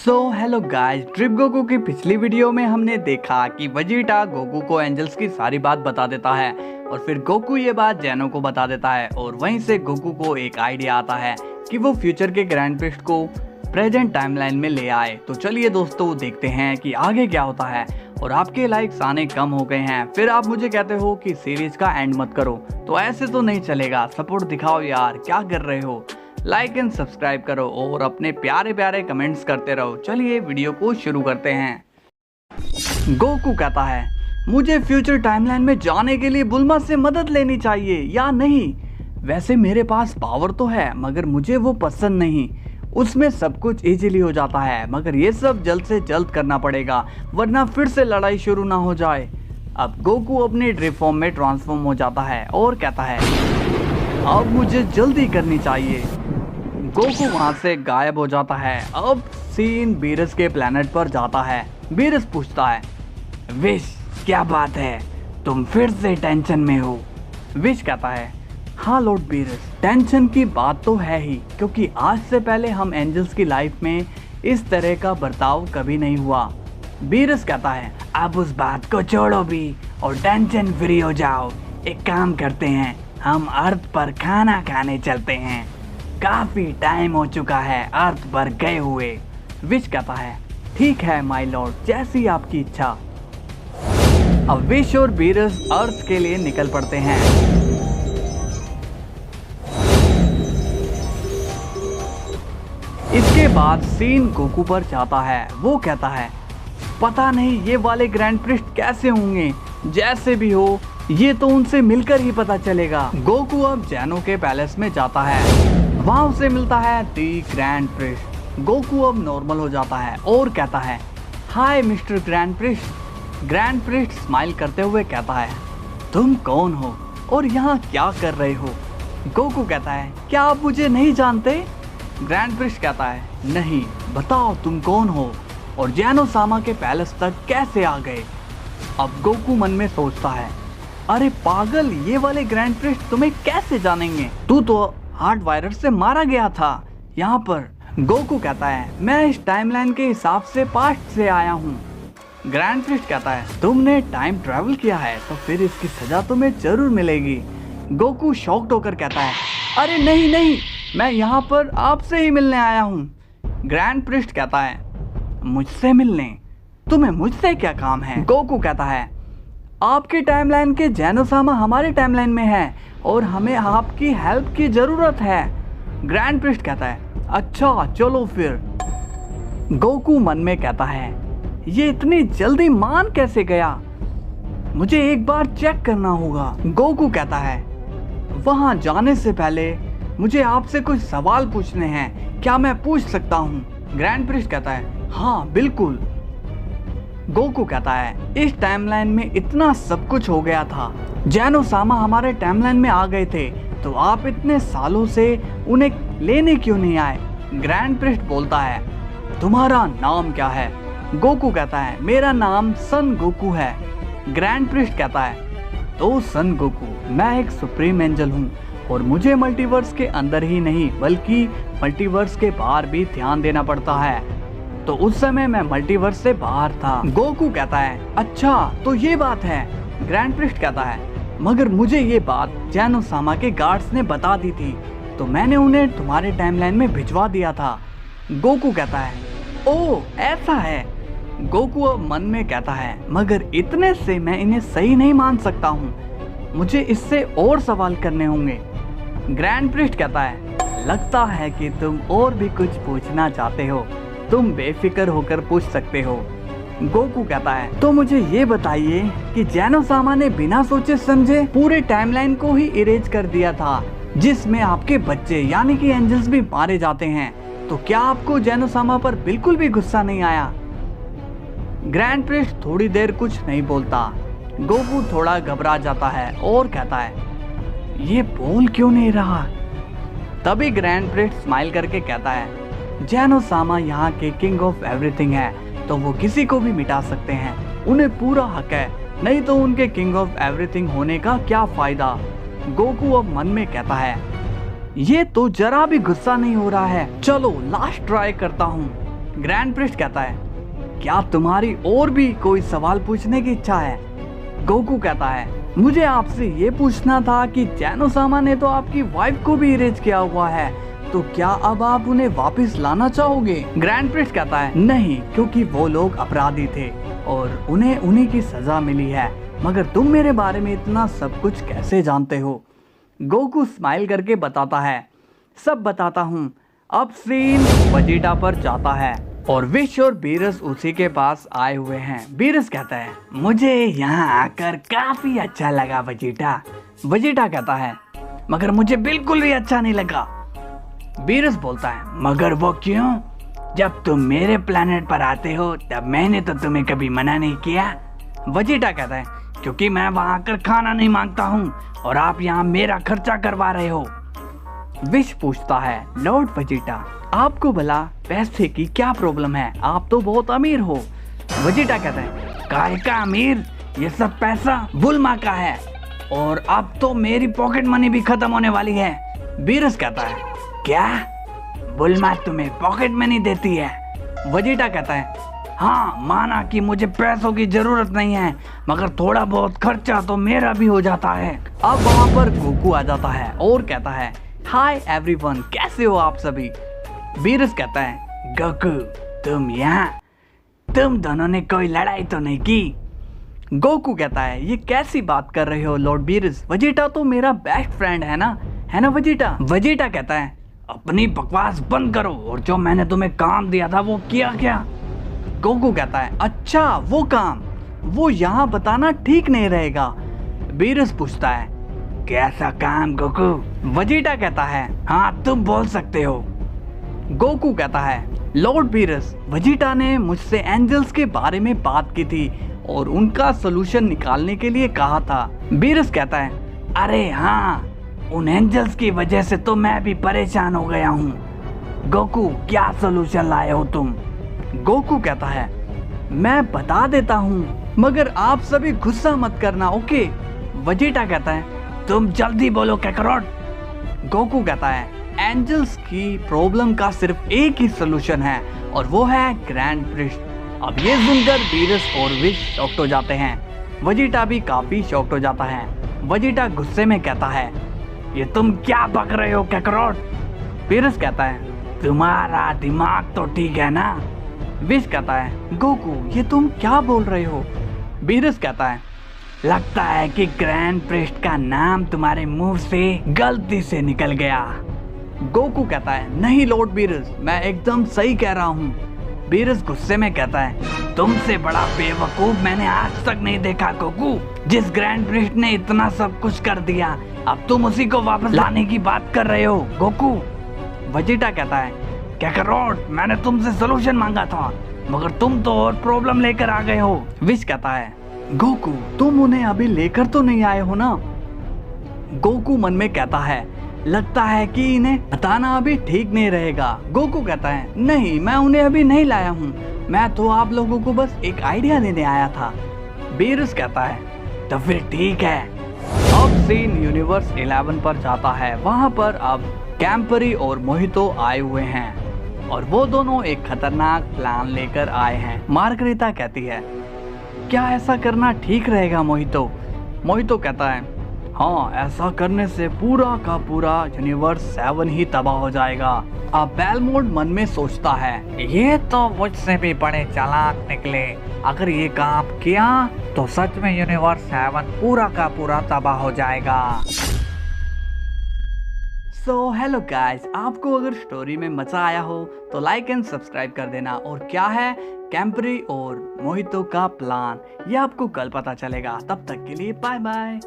Hello guys, trip Goku की पिछली video में हमने देखा कि वेजिटा गोकू को एंजल्स की सारी बात बता देता है और फिर गोकू ये बात जैनो को बता देता है और वहीं से गोकू को एक आइडिया आता है कि वो फ्यूचर के ग्रैंड प्रिस्ट को प्रेजेंट टाइमलाइन में ले आए। तो चलिए दोस्तों देखते हैं कि आगे क्या होता है। और आपके लाइक्स आने कम हो गए हैं, फिर आप मुझे कहते हो कि सीरीज का एंड मत करो, तो ऐसे तो नहीं चलेगा। सपोर्ट दिखाओ यार, क्या कर रहे हो। लाइक एंड सब्सक्राइब करो और अपने प्यारे प्यारे कमेंट्स करते रहो। चलिए वीडियो को शुरू करते हैं। गोकू कहता है, मुझे फ्यूचर टाइमलाइन में जाने के लिए बुल्मा से मदद लेनी चाहिए या नहीं। वैसे मेरे पास पावर तो है मगर मुझे वो पसंद नहीं। उसमें सब कुछ इजीली हो जाता है मगर ये सब जल्द से जल्द करना पड़ेगा वरना फिर से लड़ाई शुरू ना हो जाए। अब गोकू अपने ड्रिप फॉर्म में ट्रांसफॉर्म हो जाता है और कहता है, अब मुझे जल्दी करनी चाहिए। गोकू वहां से गायब हो जाता है। अब सीन बीरस के प्लेनेट पर जाता है। बीरस पूछता है, विश क्या बात है, तुम फिर से टेंशन में हो। विश कहता है, हाँ लॉर्ड बीरस, टेंशन की बात तो है ही, क्योंकि आज से पहले हम एंजल्स की लाइफ में इस तरह का बर्ताव कभी नहीं हुआ। बीरस कहता है, अब उस बात को छोड़ो भी और टेंशन फ्री हो जाओ। एक काम करते हैं, हम अर्थ पर खाना खाने चलते हैं। काफी टाइम हो चुका है अर्थ पर गए हुए। विश कहता है, ठीक है माय लॉर्ड, जैसी आपकी इच्छा। अब विश और बीरस अर्थ के लिए निकल पड़ते हैं। इसके बाद सीन गोकू पर जाता है। वो कहता है, पता नहीं ये वाले ग्रैंड प्रिस्ट कैसे होंगे, जैसे भी हो ये तो उनसे मिलकर ही पता चलेगा। गोकू अब जैनो के पैलेस में जाता है। वहां उसे मिलता है दी ग्रैंड प्रिस्ट। गोकू अब नॉर्मल हो जाता है और कहता है, हाय mister grand priest. Grand priest smile करते हुए कहता है, तुम कौन हो और यहाँ क्या कर रहे हो। गोकू कहता है, क्या आप मुझे नहीं जानते। ग्रैंड प्रिस्ट कहता है, नहीं, बताओ तुम कौन हो और जैनो सामा के पैलेस तक कैसे आ गए। अब गोकू मन में सोचता है, अरे पागल, ये वाले ग्रैंड प्रिस्ट तुम्हें कैसे जानेंगे, तू तो हार्ट वायरस से मारा गया था यहाँ पर। गोकू कहता है, मैं इस टाइमलाइन के हिसाब से पास्ट से आया हूँ। ग्रैंड प्रिस्ट कहता है, तुमने टाइम ट्रैवल किया है तो फिर इसकी सजा तुम्हें जरूर मिलेगी। गोकू शॉक्ड होकर कहता है, अरे नहीं नहीं, मैं यहाँ पर आपसे ही मिलने आया हूँ। ग्रैंड प्रिस्ट कहता है, मुझसे मिलने, तुम्हें मुझसे क्या काम है। गोकू कहता है, आपके टाइमलाइन के जैनो सामा हमारे टाइमलाइन में है और हमें आपकी हेल्प की जरूरत है। ग्रैंड प्रिस्ट कहता है, अच्छा चलो फिर। गोकू मन में कहता है, ये इतनी जल्दी मान कैसे गया, मुझे एक बार चेक करना होगा। गोकू कहता है, वहां जाने से पहले मुझे आपसे कुछ सवाल पूछने हैं, क्या मैं पूछ सकता हूँ। ग्रैंड प्रिस्ट कहता है, हाँ बिल्कुल। गोकू कहता है, इस टाइमलाइन में इतना सब कुछ हो गया था, जैनो सामा हमारे टाइमलाइन में आ गए थे, तो आप इतने सालों से उन्हें लेने क्यों नहीं आए। ग्रैंड प्रिस्ट बोलता है, तुम्हारा नाम क्या है। गोकू कहता है, मेरा नाम सन गोकू है। ग्रैंड प्रिस्ट कहता है, तो सन गोकू, मैं एक सुप्रीम एंजल हूँ और मुझे मल्टीवर्स के अंदर ही नहीं बल्कि मल्टीवर्स के बाहर भी ध्यान देना पड़ता है, तो उस समय मैं मल्टीवर्स से बाहर था। गोकू कहता है, अच्छा तो ये बात है। ग्रैंड प्रिस्ट कहता है, मगर मुझे ये बात जैनो सामा के गार्ड्स ने बता दी थी, तो मैंने उन्हें तुम्हारे टाइमलाइन में भिजवा दिया था। गोकू कहता है, ओह ऐसा है। गोकू अब मन में कहता है, मगर इतने से मैं इन्हें सही नहीं मान सकता हूँ, मुझे इससे और सवाल करने होंगे। ग्रैंड प्रिस्ट कहता है, लगता है कि तुम और भी कुछ पूछना चाहते हो, तुम बेफिक्र होकर पूछ सकते हो। गोकू कहता है, तो मुझे ये बताइए कि जैनो सामा ने बिना सोचे समझे पूरे टाइमलाइन को ही इरेज कर दिया था, जिसमें आपके बच्चे यानी कि एंजल्स भी मारे जाते हैं, तो क्या आपको जैनो सामा पर बिल्कुल भी गुस्सा नहीं आया। ग्रैंड प्रिस्ट थोड़ी देर कुछ नहीं बोलता। गोकू थोड़ा घबरा जाता है और कहता है, ये बोल क्यों नहीं रहा। तभी ग्रैंड प्रिस्ट स्माइल करके कहता है, जैनो सामा यहाँ के किंग ऑफ एवरीथिंग है, तो वो किसी को भी मिटा सकते हैं, उन्हें पूरा हक है, नहीं तो उनके किंग ऑफ एवरीथिंग होने का क्या फायदा। गोकू अब मन में कहता है, ये तो जरा भी गुस्सा नहीं हो रहा है, चलो लास्ट ट्राई करता हूँ। ग्रैंड प्रिस्ट कहता है, क्या तुम्हारी और भी कोई सवाल पूछने की इच्छा है? गोकू कहता है, मुझे आपसे ये पूछना था कि जैनो-सामा ने तो आपकी वाइफ को भी इरेज किया हुआ है, तो क्या अब आप उन्हें वापस लाना चाहोगे? ग्रैंड प्रिस्ट कहता है, नहीं, क्योंकि वो लोग अपराधी थे और उन्हें उन्हीं की सजा मिली है। मगर तुम मेरे बारे में इतना सब कुछ कैसे जानते हो? गोकू स्माइल करके बताता है, सब बताता हूँ। अब सीन वेजिटा पर जाता है और विश और बीरस उसी के पास आए हुए हैं। बीरस कहता है, मुझे यहाँ आकर काफी अच्छा लगा वेजिटा। वेजिटा कहता है, मगर मुझे बिल्कुल भी अच्छा नहीं लगा। बीरस बोलता है, मगर वो क्यों? जब तुम मेरे प्लेनेट पर आते हो तब मैंने तो तुम्हें कभी मना नहीं किया। वेजिटा कहता है, क्योंकि मैं वहाँ आकर खाना नहीं मांगता हूँ और आप यहाँ मेरा खर्चा करवा रहे हो। विश पूछता है, लॉर्ड वेजिटा, आपको भला पैसे की क्या प्रॉब्लम है? आप तो बहुत अमीर हो। वेजिटा कहता है, काहे का अमीर? ये सब पैसा बुल्मा का है और अब तो मेरी पॉकेट मनी भी खत्म होने वाली है। बीरस कहता है, क्या बुल्मा तुम्हें पॉकेट मनी देती है? वेजिटा कहता है, हाँ, माना कि मुझे पैसों की जरूरत नहीं है, मगर थोड़ा बहुत खर्चा तो मेरा भी हो जाता है। अब वहाँ पर गोकू आ जाता है और कहता है, हाय एवरीवन, कैसे हो आप सभी? बीरस कहता है, गोकू तुम यहाँ, तुम दोनों ने कोई लड़ाई तो नहीं की? गोकू कहता है, ये कैसी बात कर रहे हो लॉर्ड बीरस? वेजिटा तो मेरा बेस्ट फ्रेंड है ना वेजिटा? वेजिटा कहता है, अपनी बकवास बंद करो और जो मैंने तुम्हें काम दिया था वो किया क्या? गोकू कहता है, अच्छा वो काम, वो यहाँ बताना ठीक नहीं रहेगा। बीरस पूछता है, कैसा काम गोकू? वेजिटा कहता है, हाँ तुम बोल सकते हो। गोकू कहता है, लॉर्ड बीरस, वेजिटा ने मुझसे एंजल्स के बारे में बात की थी और उनका सलूशन निकालने के लिए कहा था। बीरस कहता है, अरे हाँ, उन एंजल्स की वजह से तो मैं भी परेशान हो गया हूँ। गोकू, क्या सलूशन लाए हो तुम? गोकू कहता है, मैं बता देता हूँ, मगर आप सभी गुस्सा मत करना, ओके? वेजिटा कहता है, तुम जल्दी बोलो कैकरोट। गोकू कहता है, एंजल्स की प्रॉब्लम का सिर्फ एक ही सलूशन है और वो है ग्रैंड प्रिस्ट। अब ये सुनकर बीरस और विश शॉक्ड हो जाते हैं। वेजिटा भी काफी शॉक्ड हो जाता है। वेजिटा गुस्से में कहता है, ये तुम क्या बक रहे हो कैकरोट? बीरस कहता है, तुम्हारा दिमाग तो ठीक है ना? विश कहता है, गोकू ये तुम क्या बोल रहे हो? बीरस कहता है, लगता है कि ग्रैंड प्रिस्ट का नाम तुम्हारे मुंह से गलती से निकल गया। गोकू कहता है, नहीं लॉर्ड बीरस, मैं एकदम सही कह रहा हूँ। बीरस गुस्से में कहता है, तुमसे बड़ा बेवकूफ मैंने आज तक नहीं देखा गोकू। जिस ग्रैंड प्रिस्ट ने इतना सब कुछ कर दिया, अब तुम उसी को वापस लाने की बात कर रहे हो गोकू। वेजिटा कहता है, कैकरोट, मैंने तुमसे सलूशन मांगा था मगर तुम तो और प्रॉब्लम लेकर आ गए हो। विश कहता है, गोकू तुम उन्हें अभी लेकर तो नहीं आए हो ना? गोकू मन में कहता है, लगता है कि इन्हें बताना अभी ठीक नहीं रहेगा। गोकू कहता है, नहीं, मैं उन्हें अभी नहीं लाया हूँ, मैं तो आप लोगों को बस एक आइडिया देने आया था। बीरस कहता है, तो फिर ठीक है। अब सीन यूनिवर्स 11 पर जाता है। वहाँ पर अब कैम्परी और मोहितो आए हुए हैं और वो दोनों एक खतरनाक प्लान लेकर आए हैं। मार्गरीता कहती है, क्या ऐसा करना ठीक रहेगा मोहितो? मोहितो कहता है, हाँ, ऐसा करने से पूरा का पूरा यूनिवर्स 7 ही तबाह हो जाएगा। अब बेलमोंड मन में सोचता है, ये तो मुझसे भी बड़े चालाक निकले। अगर ये काम किया तो सच में यूनिवर्स 7 पूरा का पूरा तबाह हो जाएगा। सो हेलो गाइस, आपको अगर स्टोरी में मजा आया हो तो लाइक एंड सब्सक्राइब कर देना। और क्या है कैम्परी और मोहितो का प्लान, ये आपको कल पता चलेगा। तब तक के लिए बाय बाय।